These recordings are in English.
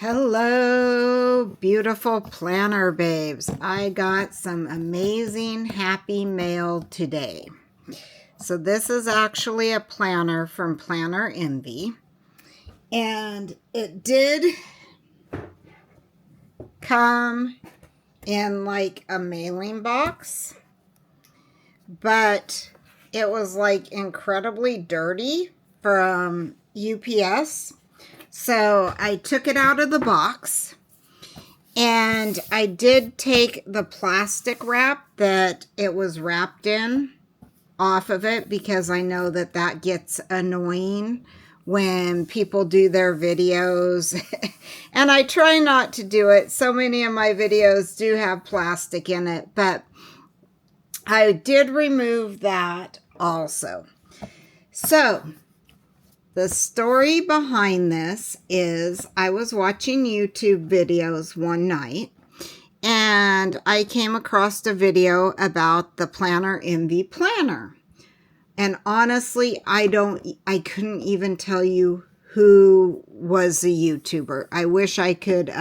Hello, beautiful planner babes. I got some amazing happy mail today. So this is actually a planner from Planner Envy. And it did come in like a mailing box, but it was like incredibly dirty from UPS. So I took it out of the box. And I did take the plastic wrap that it was wrapped in off of it because I know that that gets annoying when people do their videos. And I try not to do it. So many of my videos do have plastic in it, but I did remove that also. So the story behind this is I was watching YouTube videos one night and I came across a video about the Planner Envy planner. And honestly, I couldn't even tell you who was the YouTuber. I wish I could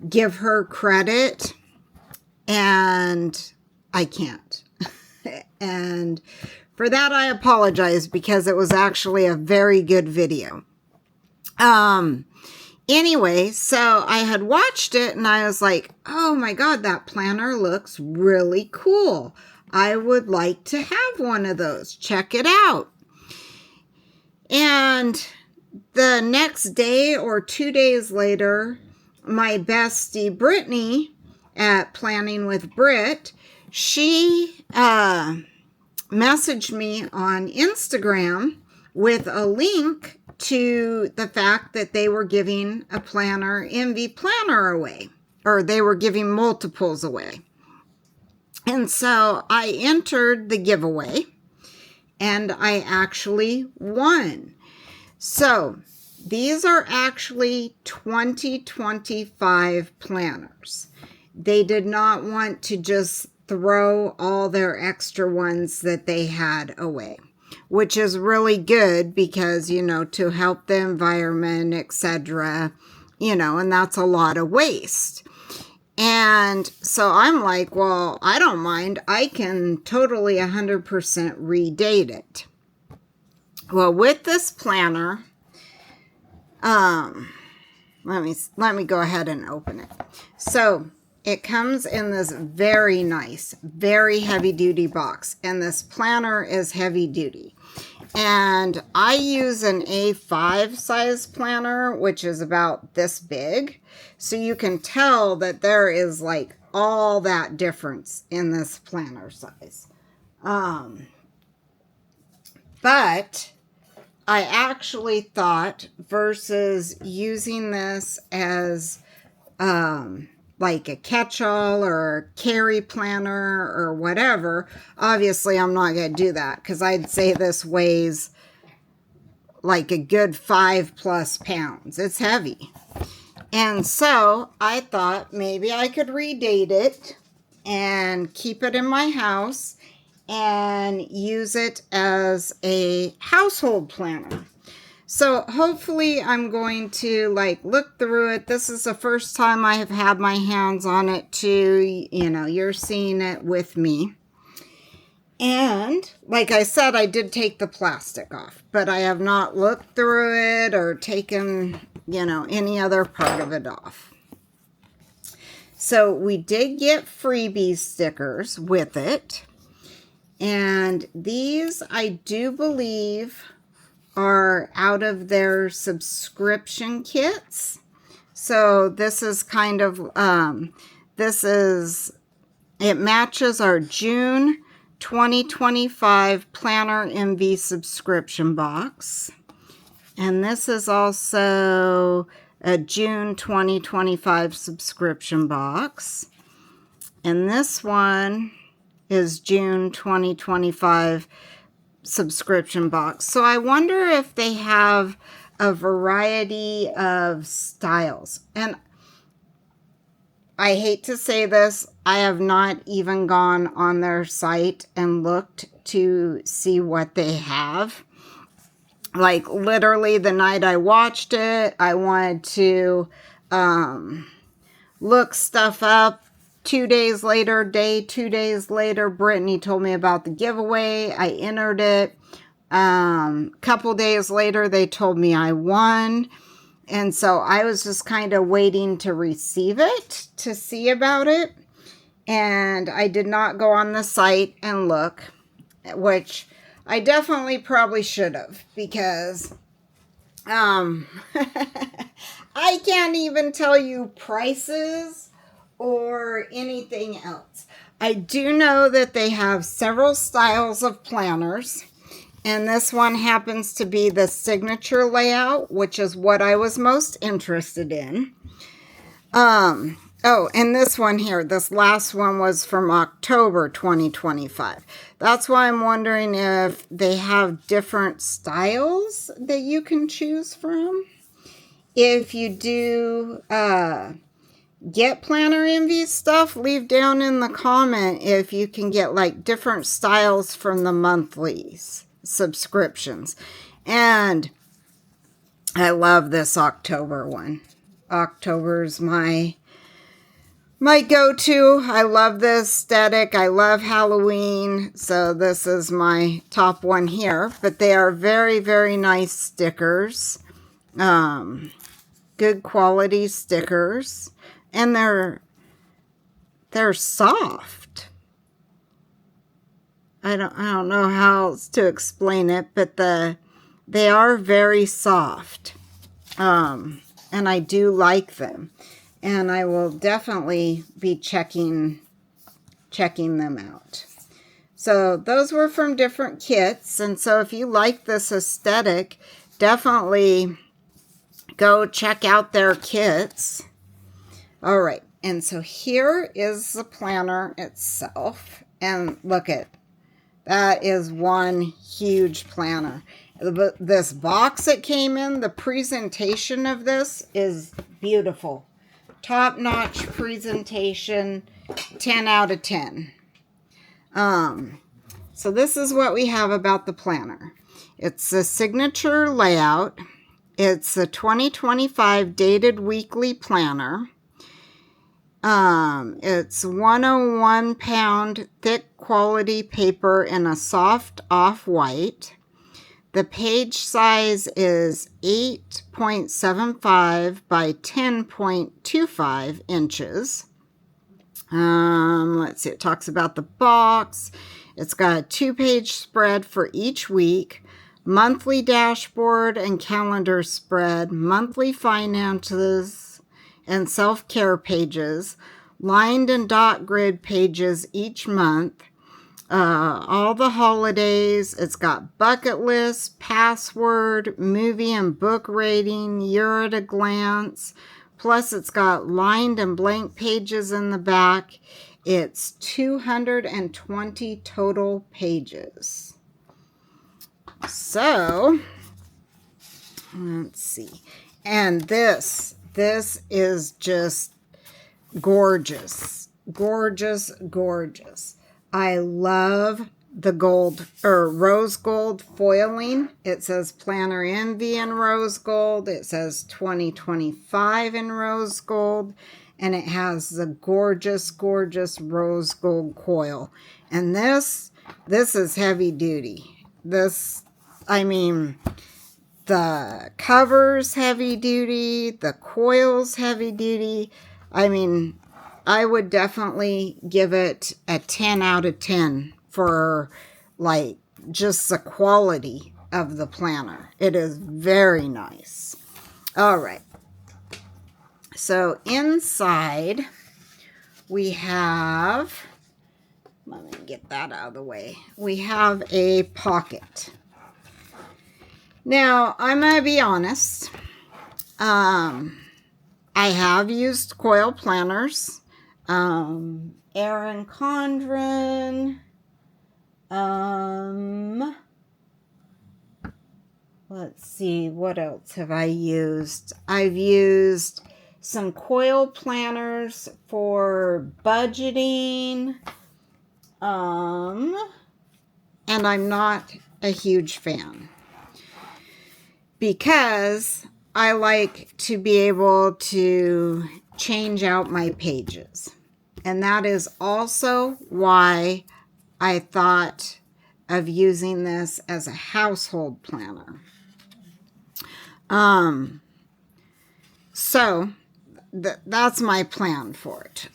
give her credit, and I can't. And for that, I apologize because it was actually a very good video. Anyway, so I had watched it and I was like, oh my God, that planner looks really cool. I would like to have one of those. Check it out. And the next day or 2 days later, my bestie Brittany at Planning with Brit, she messaged me on Instagram with a link to the fact that they were giving a Planner Envy planner away, or they were giving multiples away. And so I entered the giveaway and I actually won. So these are actually 2025 planners. They did not want to just throw all their extra ones that they had away, which is really good because, you know, to help the environment, etc., you know, and that's a lot of waste. And so I'm like, well, I don't mind. I can totally 100% redate it. Well, with this planner, let me go ahead and open it. So it comes in this very nice, very heavy duty box, and this planner is heavy duty. And I use an A5 size planner, which is about this big. So you can tell that there is like all that difference in this planner size. But I actually thought versus using this as like a catch-all or a carry planner or whatever, obviously I'm not going to do that because I'd say this weighs like a good 5+ pounds. It's heavy. And so I thought maybe I could redate it and keep it in my house and use it as a household planner. So hopefully I'm going to like look through it. This is the first time I have had my hands on it too. You know, you're seeing it with me. And like I said, I did take the plastic off, but I have not looked through it or taken, you know, any other part of it off. So we did get freebie stickers with it. And these, I do believe, are out of their subscription kits. So this is kind of, it matches our June 2025 Planner Envy subscription box. And this is also a June 2025 subscription box. And this one is June 2025 subscription box. So I wonder if they have a variety of styles. And I hate to say this, I have not even gone on their site and looked to see what they have. like literally the night I watched it, I wanted to look stuff up. 2 days later, 2 days later, Brittany told me about the giveaway. I entered it. Couple days later, they told me I won. And so I was just kind of waiting to receive it, to see about it. And I did not go on the site and look, which I definitely probably should have, because I can't even tell you prices or anything else. I do know that they have several styles of planners, and this one happens to be the signature layout, which is what I was most interested in. Oh, and this one here, this last one was from October 2025. That's why I'm wondering if they have different styles that you can choose from. If you do get Planner Envy stuff, leave down in the comment if you can get like different styles from the monthly subscriptions. And I love this October one. October's my go-to. I love the aesthetic. I love Halloween. So this is my top one here. But they are very, very nice stickers. Good quality stickers. And they're soft. I don't know how else to explain it, but they are very soft. And I do like them. And I will definitely be checking them out. So those were from different kits. And so if you like this aesthetic, definitely go check out their kits. All right. And so here is the planner itself. And look at that is one huge planner. This box it came in, the presentation of this is beautiful. Top-notch presentation, 10 out of 10. So this is what we have about the planner. It's a signature layout. It's a 2025 dated weekly planner. It's 101 pound thick quality paper in a soft off-white. The page size is 8.75 by 10.25 inches. Let's see, it talks about the box. It's got a 2-page spread for each week, monthly dashboard and calendar spread, monthly finances and self-care pages, lined and dot grid pages each month, all the holidays. It's got bucket list, password, movie and book rating, year at a glance. Plus it's got lined and blank pages in the back. It's 220 total pages. So, let's see. And this is just gorgeous. Gorgeous, gorgeous. I love the gold or rose gold foiling. It says Planner Envy in rose gold. It says 2025 in rose gold. And it has the gorgeous, gorgeous rose gold coil. And this is heavy duty. The cover's heavy duty. The coil's heavy duty. I would definitely give it a 10 out of 10 for like just the quality of the planner. It is very nice. All right. So inside we have, let me get that out of the way. We have a pocket. Now, I'm going to be honest. I have used coil planners. Erin Condren. Let's see, what else have I used? I've used some coil planners for budgeting. And I'm not a huge fan. because I like to be able to change out my pages. And that is also why I thought of using this as a household planner. So that's my plan for it.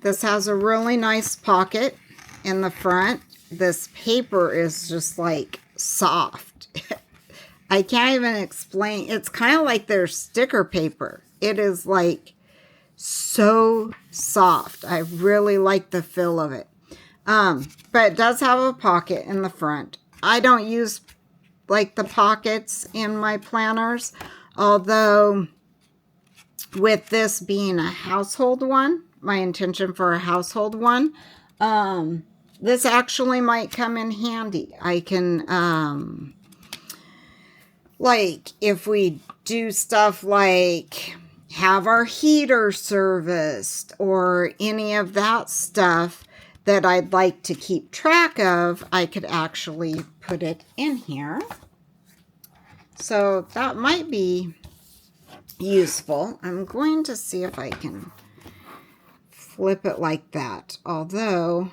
This has a really nice pocket in the front. This paper is just like soft. I can't even explain. It's kind of like their sticker paper. It is like so soft. I really like the feel of it. But it does have a pocket in the front. I don't use like the pockets in my planners, although with this being a household one, my intention for a household one, this actually might come in handy. I can, like if we do stuff like have our heater serviced or any of that stuff that I'd like to keep track of, I could actually put it in here. So that might be useful. I'm going to see if I can flip it like that, although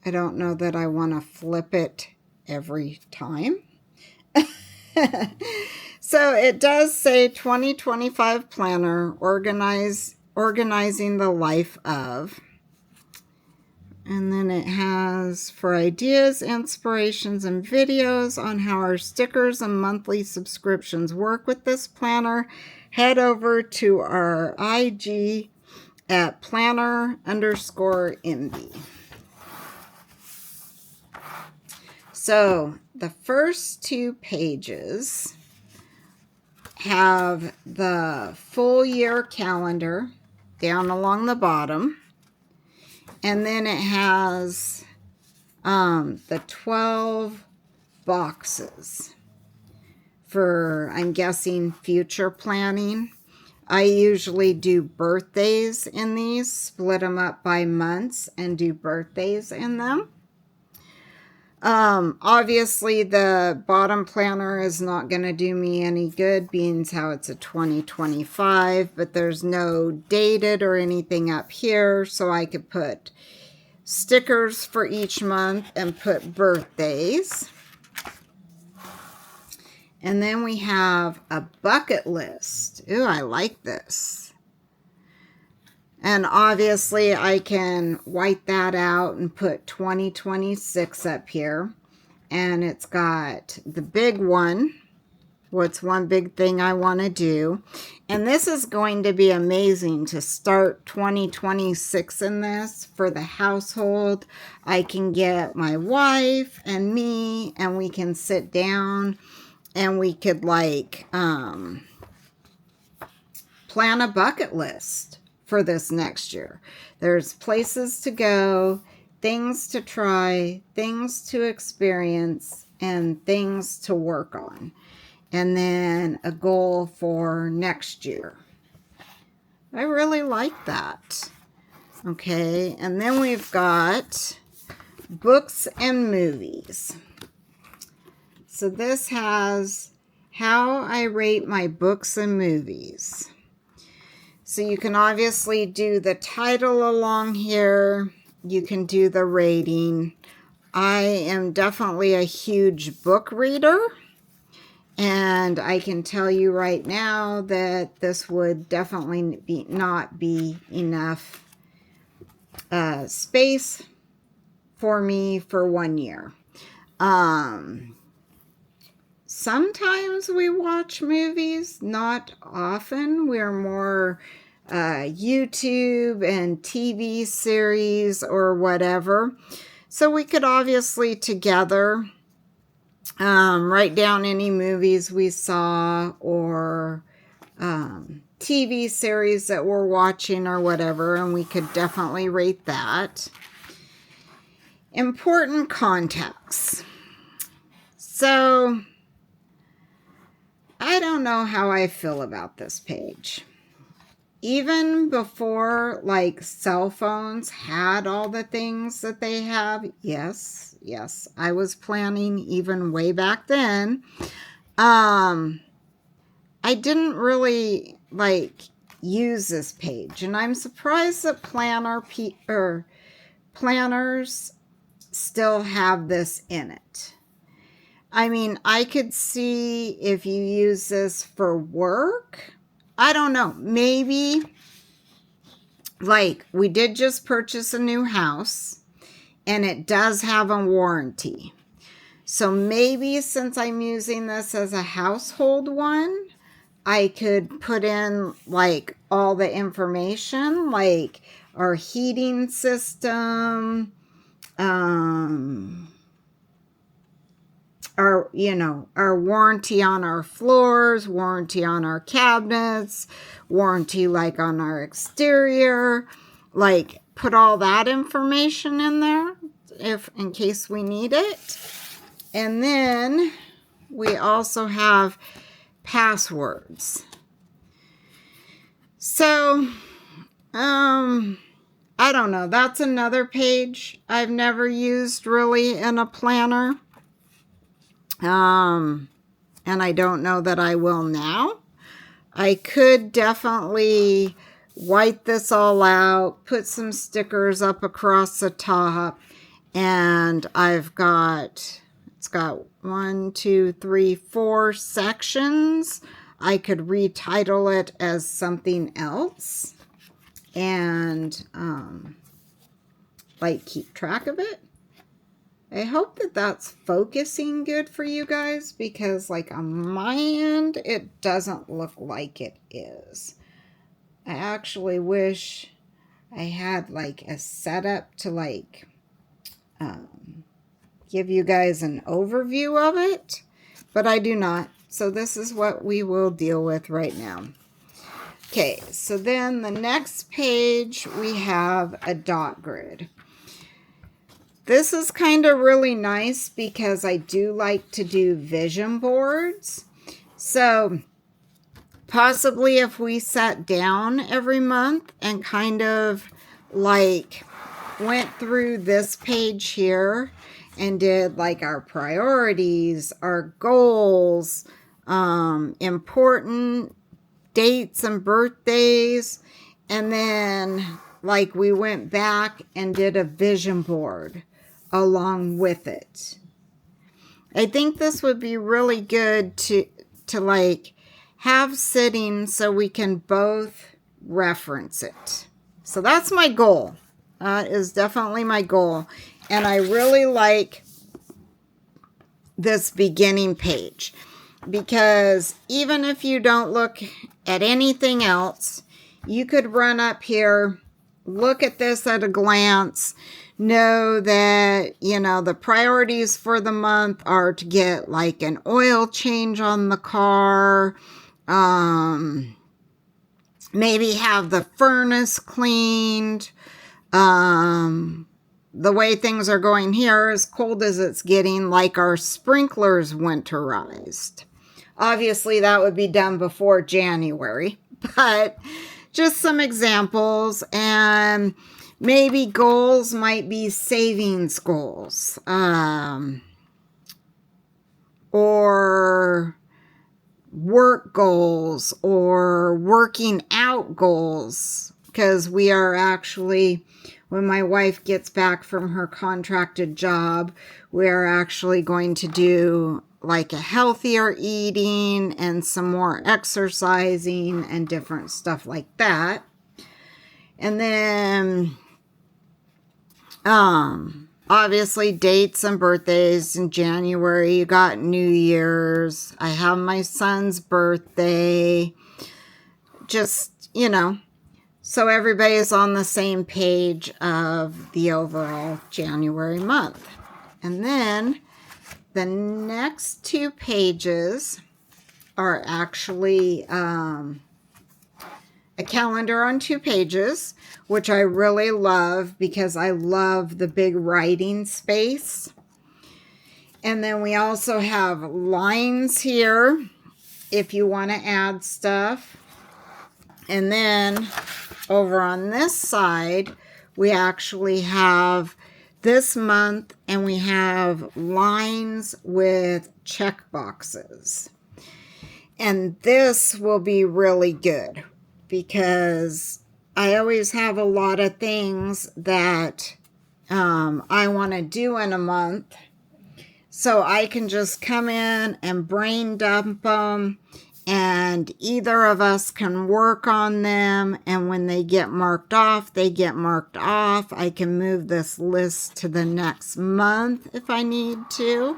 I don't know that I want to flip it every time. So it does say 2025 planner, organizing the life of. And then it has for ideas, inspirations, and videos on how our stickers and monthly subscriptions work with this planner. Head over to our IG at planner_MB. So the first 2 pages have the full year calendar down along the bottom. And then it has the 12 boxes for, I'm guessing, future planning. I usually do birthdays in these, split them up by months and do birthdays in them. Obviously the bottom planner is not going to do me any good, being how it's a 2025, but there's no dated or anything up here, so I could put stickers for each month and put birthdays. And then we have a bucket list. Ooh, I like this. And obviously I can white that out and put 2026 up here. And it's got the big one. What's one big thing I want to do? And this is going to be amazing to start 2026 in this for the household. I can get my wife and me and we can sit down and we could like plan a bucket list for this next year. There's places to go, things to try, things to experience, and things to work on. And then a goal for next year. I really like that. Okay, and then we've got books and movies. So this has how I rate my books and movies. So you can obviously do the title along here. You can do the rating. I am definitely a huge book reader. And I can tell you right now that this would definitely not be enough space for me for 1 year. Sometimes we watch movies, not often. We're more YouTube and TV series or whatever. So we could obviously together write down any movies we saw or TV series that we're watching or whatever, and we could definitely rate that. Important contacts. So I don't know how I feel about this page. even before like cell phones had all the things that they have, yes, I was planning even way back then. I didn't really like use this page, and I'm surprised that planners still have this in it. I mean, I could see if you use this for work. I don't know. Maybe, like, we did just purchase a new house, and it does have a warranty. So maybe since I'm using this as a household one, I could put in like all the information, like our heating system, our warranty on our floors, warranty on our cabinets, warranty like on our exterior, like put all that information in there if in case we need it. And then we also have passwords. So, I don't know. That's another page I've never used really in a planner. And I don't know that I will now. I could definitely white this all out, put some stickers up across the top, and it's got 1, 2, 3, 4 sections. I could retitle it as something else and like keep track of it. I hope that that's focusing good for you guys, because like on my end, it doesn't look like it is. I actually wish I had like a setup to like give you guys an overview of it, but I do not. So this is what we will deal with right now. Okay, so then the next page we have a dot grid. This is kind of really nice because I do like to do vision boards. So possibly if we sat down every month and kind of like went through this page here and did like our priorities, our goals, important dates and birthdays, and then like we went back and did a vision board along with it. I think this would be really good to like have sitting so we can both reference it. So that's my goal. Is definitely my goal. And I really like this beginning page, because even if you don't look at anything else, you could run up here, look at this at a glance, know that, the priorities for the month are to get like an oil change on the car, maybe have the furnace cleaned. The way things are going here, as cold as it's getting, like our sprinklers winterized. Obviously, that would be done before January, but just some examples. And maybe goals might be savings goals, or work goals, or working out goals, because we are actually, when my wife gets back from her contracted job, we're actually going to do like a healthier eating and some more exercising and different stuff like that. And then, obviously dates and birthdays. In January, you got New Year's. I have my son's birthday. Just, so everybody's on the same page of the overall January month. And then the next 2 pages are actually a calendar on 2 pages, which I really love because I love the big writing space. And then we also have lines here if you want to add stuff. And then over on this side, we actually have this month, and we have lines with check boxes. And this will be really good because I always have a lot of things that I want to do in a month. So I can just come in and brain dump them, and either of us can work on them. And when they get marked off, they get marked off. I can move this list to the next month if I need to.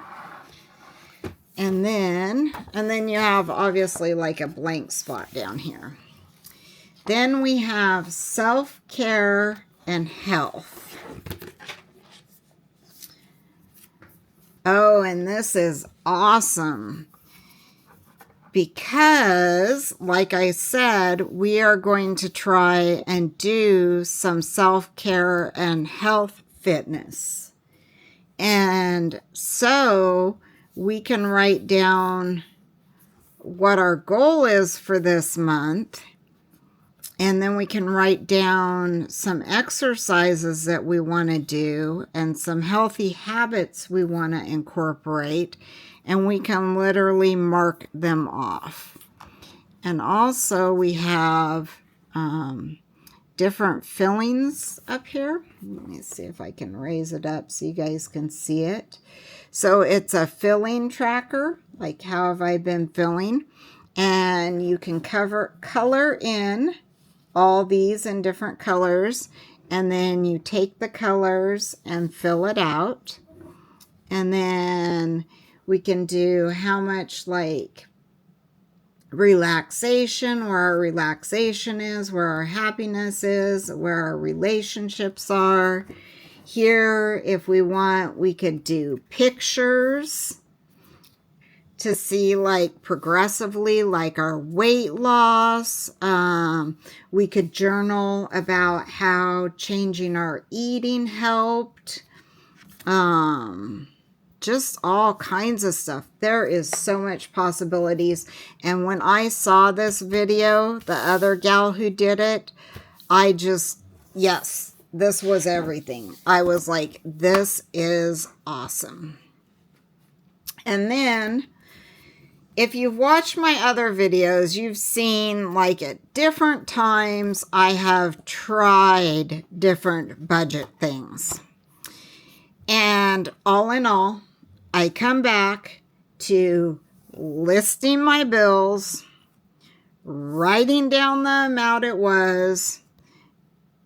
And then you have obviously like a blank spot down here. Then we have self-care and health. Oh, and this is awesome because, like I said, we are going to try and do some self-care and health fitness. And so we can write down what our goal is for this month. And then we can write down some exercises that we want to do and some healthy habits we want to incorporate. And we can literally mark them off. And also we have different fillings up here. Let me see if I can raise it up so you guys can see it. So it's a filling tracker, like how have I been filling. And you can color in all these in different colors, and then you take the colors and fill it out. And then we can do how much like relaxation, where our relaxation is, where our happiness is, where our relationships are. Here, if we want, we could do pictures to see like progressively like our weight loss. We could journal about how changing our eating helped. Just all kinds of stuff. There is so much possibilities. And when I saw this video, the other gal who did it, I just, yes, this was everything. I was like, this is awesome. And then if you've watched my other videos, you've seen like at different times I have tried different budget things. And all in all, I come back to listing my bills, writing down the amount it was,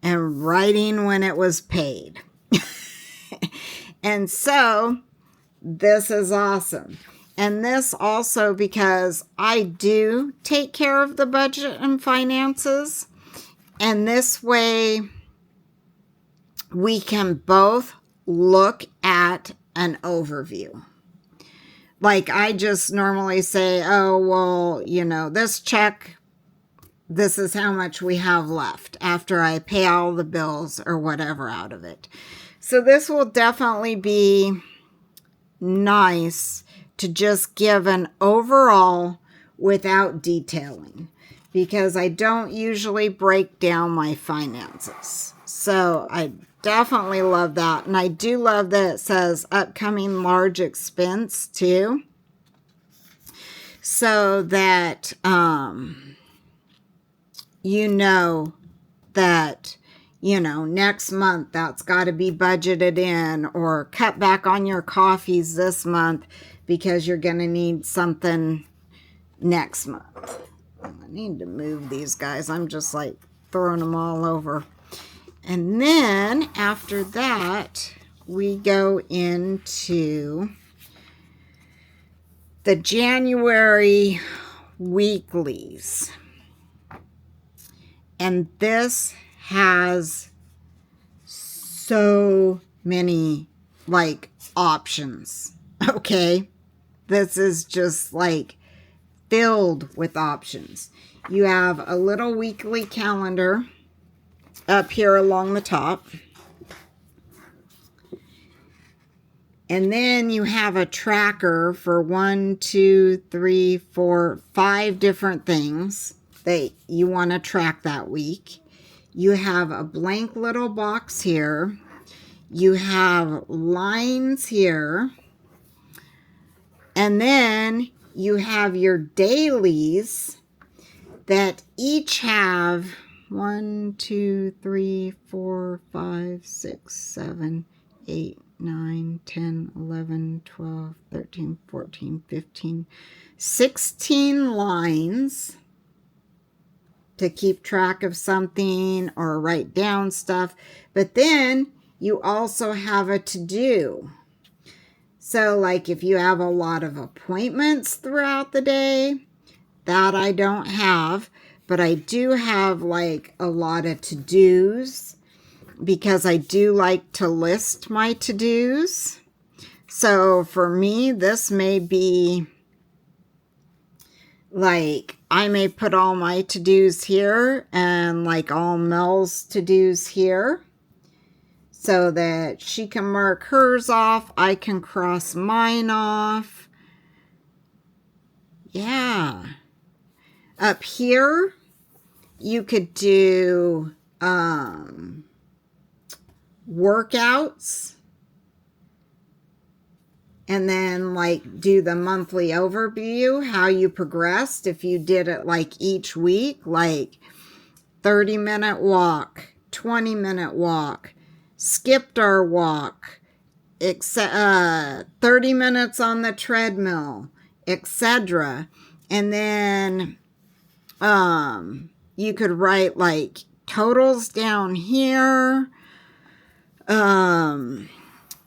and writing when it was paid. And so this is awesome. And this also because I do take care of the budget and finances. And this way we can both look at an overview. Like I just normally say, oh, well, you know, this check, this is how much we have left after I pay all the bills or whatever out of it. So this will definitely be nice to just give an overall without detailing, because I don't usually break down my finances. So I definitely love that. And I do love that it says upcoming large expense too. So that you know that, you know, next month that's got to be budgeted in, or cut back on your coffees this month because you're going to need something next month. I need to move these guys. I'm just like throwing them all over. And then after that, we go into the January weeklies. And this has so many like options. Okay. This is just like filled with options. You have a little weekly calendar up here along the top. And then you have a tracker for 1, 2, 3, 4, 5 different things. that you want to track that week. You have a blank little box here. You have lines here. And then you have your dailies that each have 1, 2, 3, 4, 5, 6, 7, 8, 9, 10, 11, 12, 13, 14, 15, 16 lines to keep track of something or write down stuff. But then you also have a to-do. So like if you have a lot of appointments throughout the day, that I don't have, but I do have like a lot of to-dos because I do like to list my to-dos. So for me, this may be like, I may put all my to-dos here and like all Mel's to-dos here so that she can mark hers off. I can cross mine off. Yeah. Up here, you could do workouts and then like do the monthly overview, how you progressed. If you did it like each week, like 30-minute walk, 20-minute walk, skipped our walk, 30 minutes on the treadmill, etc. And then you could write like totals down here.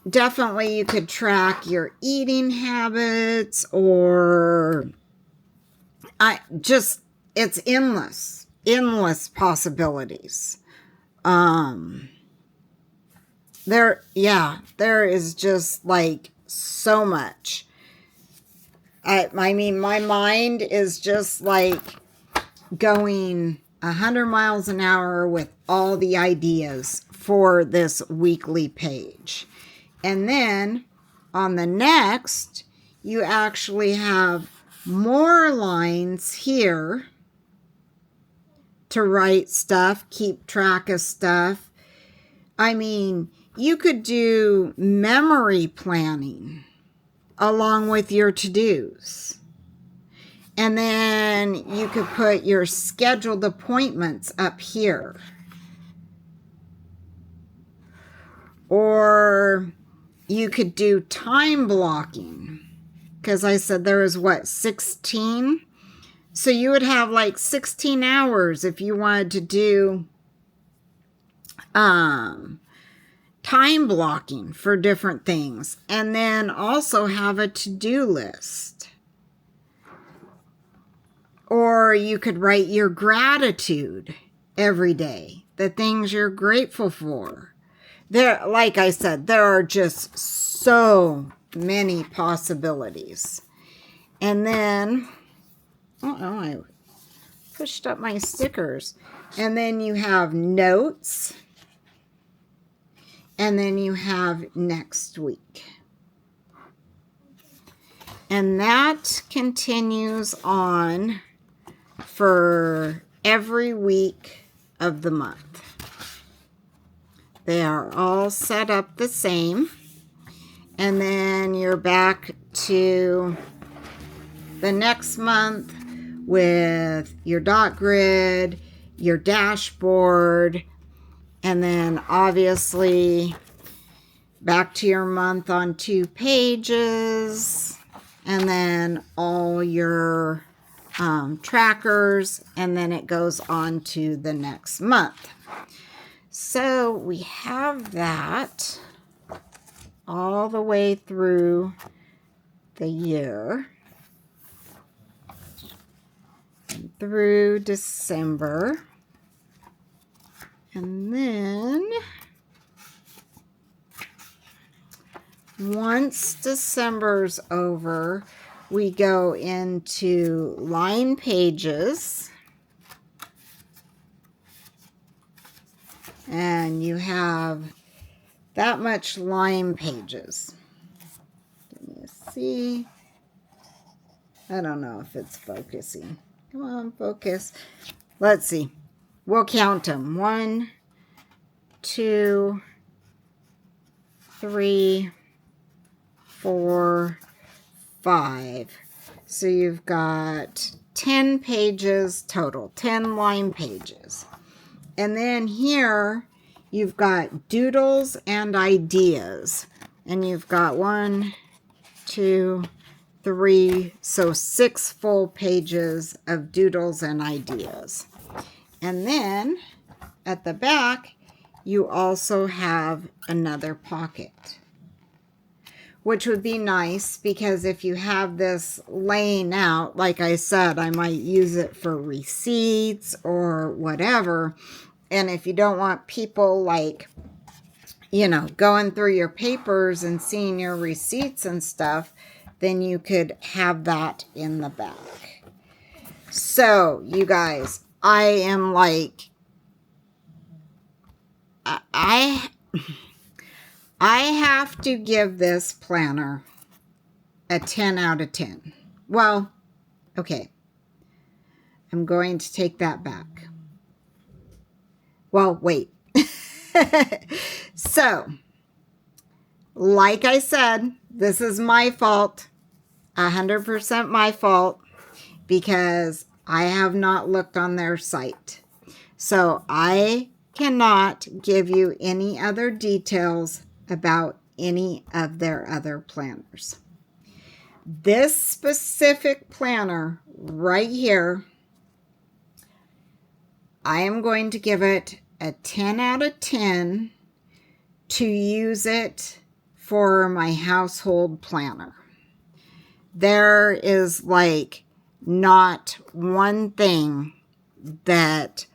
Definitely you could track your eating habits, or it's endless possibilities. There is just like so much. I mean, my mind is just like going 100 miles an hour with all the ideas for this weekly page. And then on the next, you actually have more lines here to write stuff, keep track of stuff. I mean, you could do memory planning along with your to-dos. And then you could put your scheduled appointments up here. Or you could do time blocking. Because I said there is 16? So you would have like 16 hours if you wanted to do time blocking for different things. And then also have a to-do list. Or you could write your gratitude every day, the things you're grateful for. There, like I said, there are just so many possibilities. And then, I pushed up my stickers. And then you have notes. And then you have next week. And that continues on for every week of the month. They are all set up the same. And then you're back to the next month with your dot grid, your dashboard, and then obviously back to your month on 2 pages, and then all your trackers, and then it goes on to the next month. So we have that all the way through the year, through December. And then once December's over, we go into line pages. And you have that much line pages. Can you see? I don't know if it's focusing. Come on, focus. Let's see. We'll count them. 1, 2, 3, 4, 5. So you've got 10 pages total, 10 line pages. And then here you've got doodles and ideas. And you've got 1, 2, 3, so 6 full pages of doodles and ideas. And then at the back, you also have another pocket, which would be nice because if you have this laying out, like I said, I might use it for receipts or whatever. And if you don't want people like, you know, going through your papers and seeing your receipts and stuff, then you could have that in the back. So, you guys, I am like, I have to give this planner a 10 out of 10. Well, okay. I'm going to take that back. Well, wait. So, like I said, this is my fault. 100% my fault because I have not looked on their site. So, I cannot give you any other details about any of their other planners. This specific planner right here, I am going to give it a 10 out of 10 to use it for my household planner. There is like not one thing that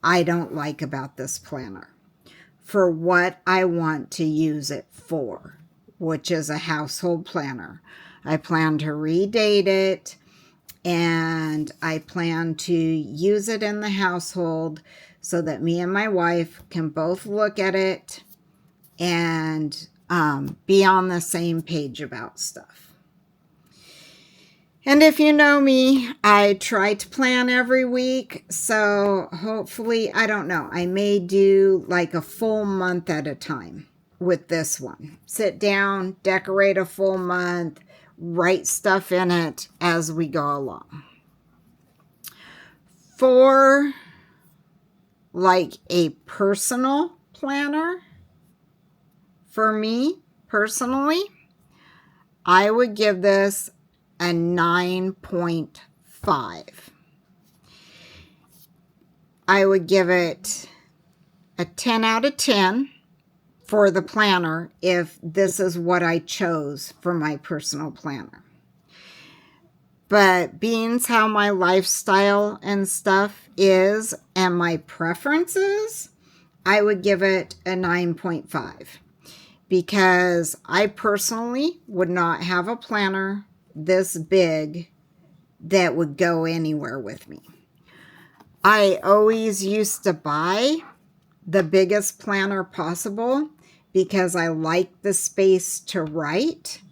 I don't like about this planner for what I want to use it for, which is a household planner. I plan to redate it and I plan to use it in the household so that me and my wife can both look at it and be on the same page about stuff. And if you know me, I try to plan every week. So hopefully, I don't know, I may do like a full month at a time with this one. Sit down, decorate a full month, write stuff in it as we go along. For like a personal planner, for me personally, I would give this a 9.5. I would give it a 10 out of 10 for the planner if this is what I chose for my personal planner. But being how my lifestyle and stuff is and my preferences, I would give it a 9.5 because I personally would not have a planner this big that would go anywhere with me. I always used to buy the biggest planner possible because I like the space to write,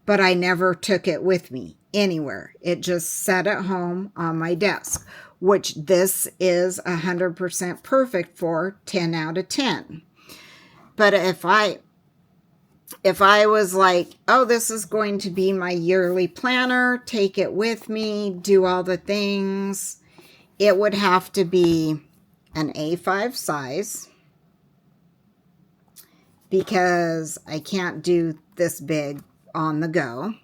but I never took it with me anywhere. It just sat at home on my desk, which this is 100% perfect for, 10 out of 10. But if I was like, oh, this is going to be my yearly planner, take it with me, do all the things, it would have to be an A5 size because I can't do this big on the go.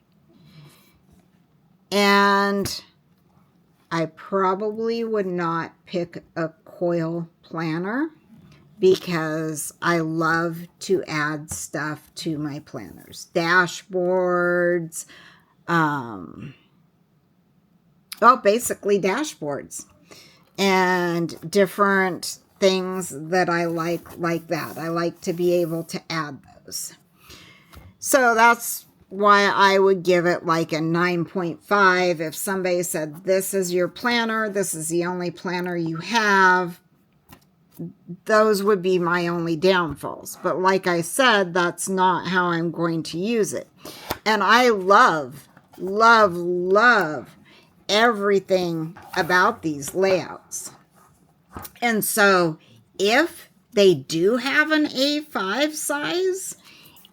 And I probably would not pick a coil planner because I love to add stuff to my planners. Dashboards, basically dashboards and different things that I like that. I like to be able to add those. So that's why I would give it like a 9.5. If somebody said, this is your planner, this is the only planner you have, those would be my only downfalls. But like I said, that's not how I'm going to use it. And I love everything about these layouts. And so if they do have an A5 size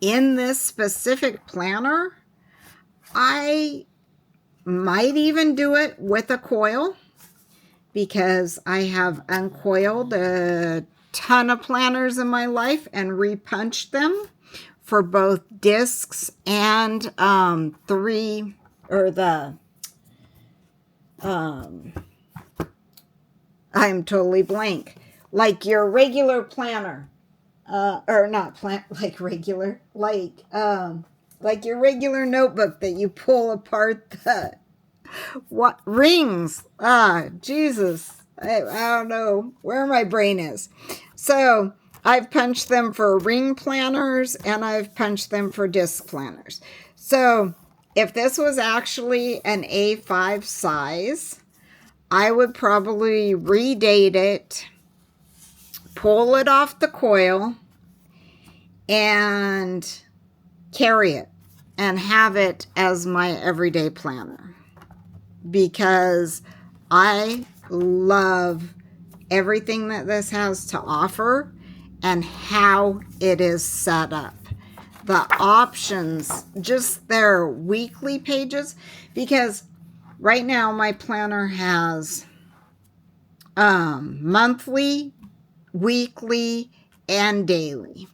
in this specific planner, I might even do it with a coil, because I have uncoiled a ton of planners in my life and repunched them for both discs and I'm totally blank. Like your regular planner, or not like regular, like your regular notebook that you pull apart the rings. Jesus. I don't know where my brain is. So I've punched them for ring planners and I've punched them for disc planners. So if this was actually an A5 size, I would probably redate it, pull it off the coil, and carry it and have it as my everyday planner, because I love everything that this has to offer and how it is set up. The options, just their weekly pages, because right now my planner has monthly, weekly, and daily.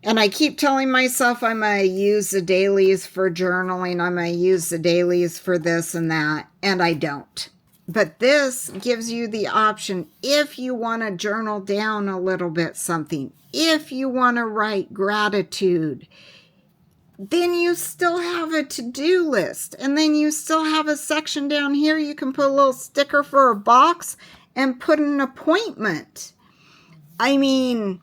And I keep telling myself I'm going to use the dailies for journaling. I'm going to use the dailies for this and that. And I don't. But this gives you the option, if you want to journal down a little bit something, if you want to write gratitude, then you still have a to-do list. And then you still have a section down here. You can put a little sticker for a box and put an appointment. I mean,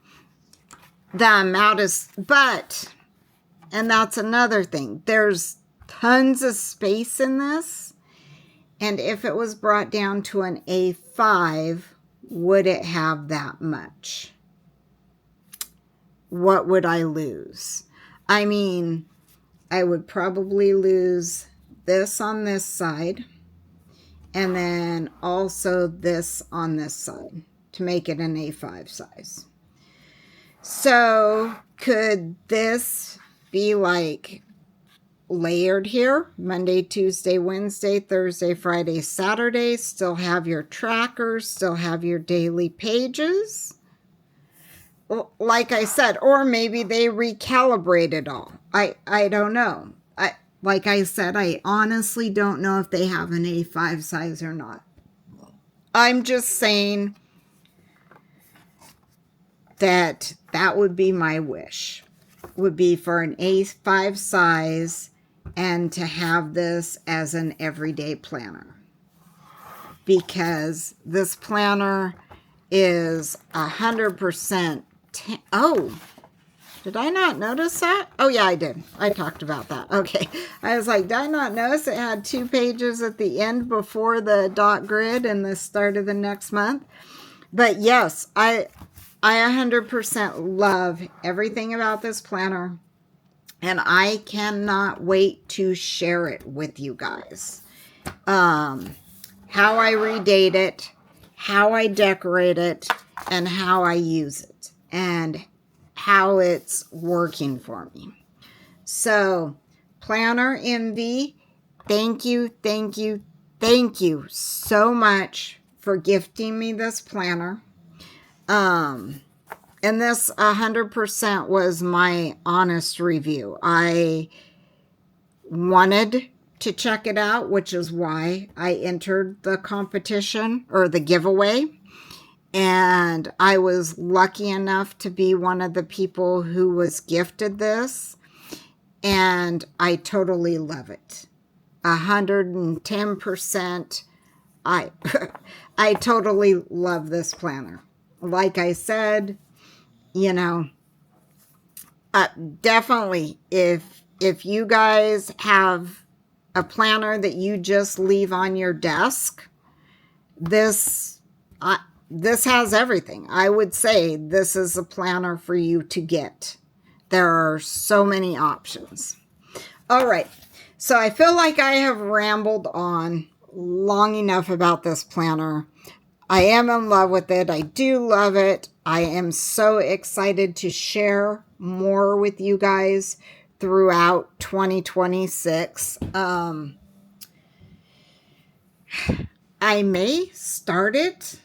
the amount is, and that's another thing. There's tons of space in this. And if it was brought down to an A5, would it have that much? What would I lose? I mean, I would probably lose this on this side, and then also this on this side to make it an A5 size. So could this be like layered here? Monday, Tuesday, Wednesday, Thursday, Friday, Saturday. Still have your trackers, still have your daily pages. Like I said, or maybe they recalibrate it all. I don't know. Like I said, I honestly don't know if they have an A5 size or not. I'm just saying that would be my wish, would be for an A5 size and to have this as an everyday planner, because this planner is 100%. Oh, did I not notice that? Oh yeah, I did. I talked about that. Okay. I was like, did I not notice it had 2 pages at the end before the dot grid and the start of the next month? But yes, I 100% love everything about this planner, and I cannot wait to share it with you guys. How I redate it, how I decorate it, and how I use it, and how it's working for me. So, Planner Envy, thank you so much for gifting me this planner. And this 100% was my honest review. I wanted to check it out, which is why I entered the competition or the giveaway. And I was lucky enough to be one of the people who was gifted this. And I totally love it. 110%. I totally love this planner. Like I said, you know, definitely if you guys have a planner that you just leave on your desk, this has everything. I would say this is a planner for you to get. There are so many options. All right. So I feel like I have rambled on long enough about this planner. I am in love with it. I do love it. I am so excited to share more with you guys throughout 2026. I may start it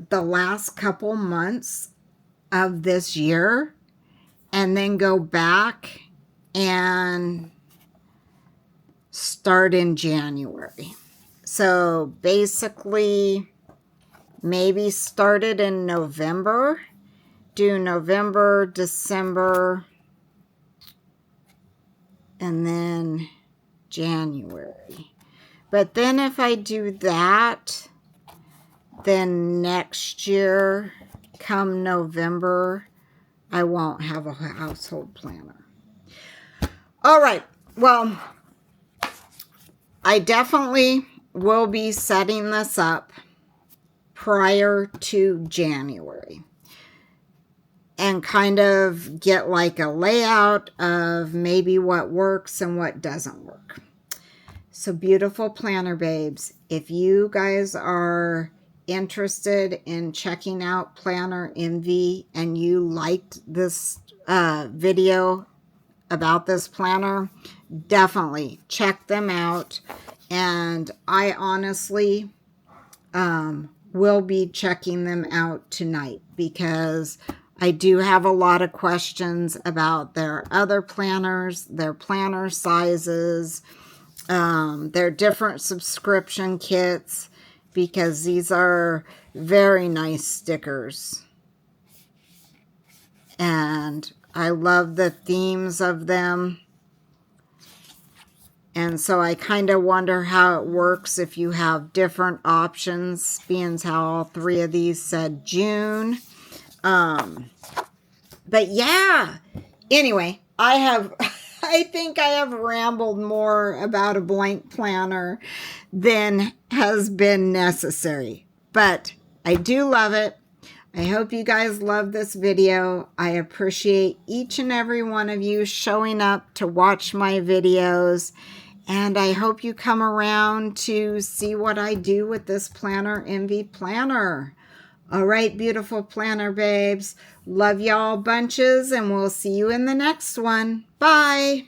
the last couple months of this year and then go back and start in January. So basically, maybe start it in November, do November, December, and then January. But then if I do that, then next year, come November, I won't have a household planner. All right. Well, I definitely will be setting this up prior to January and kind of get like a layout of maybe what works and what doesn't work. So beautiful planner babes, if you guys are interested in checking out Planner Envy and you liked this video about this planner, definitely check them out. And I honestly will be checking them out tonight because I do have a lot of questions about their other planners, their planner sizes, their different subscription kits, because these are very nice stickers. And I love the themes of them. And so I kind of wonder how it works if you have different options, being how all three of these said June. But yeah, anyway, I think I have rambled more about a blank planner than has been necessary. But I do love it. I hope you guys love this video. I appreciate each and every one of you showing up to watch my videos. And I hope you come around to see what I do with this Planner Envy planner. All right, beautiful planner babes. Love y'all bunches, and we'll see you in the next one. Bye.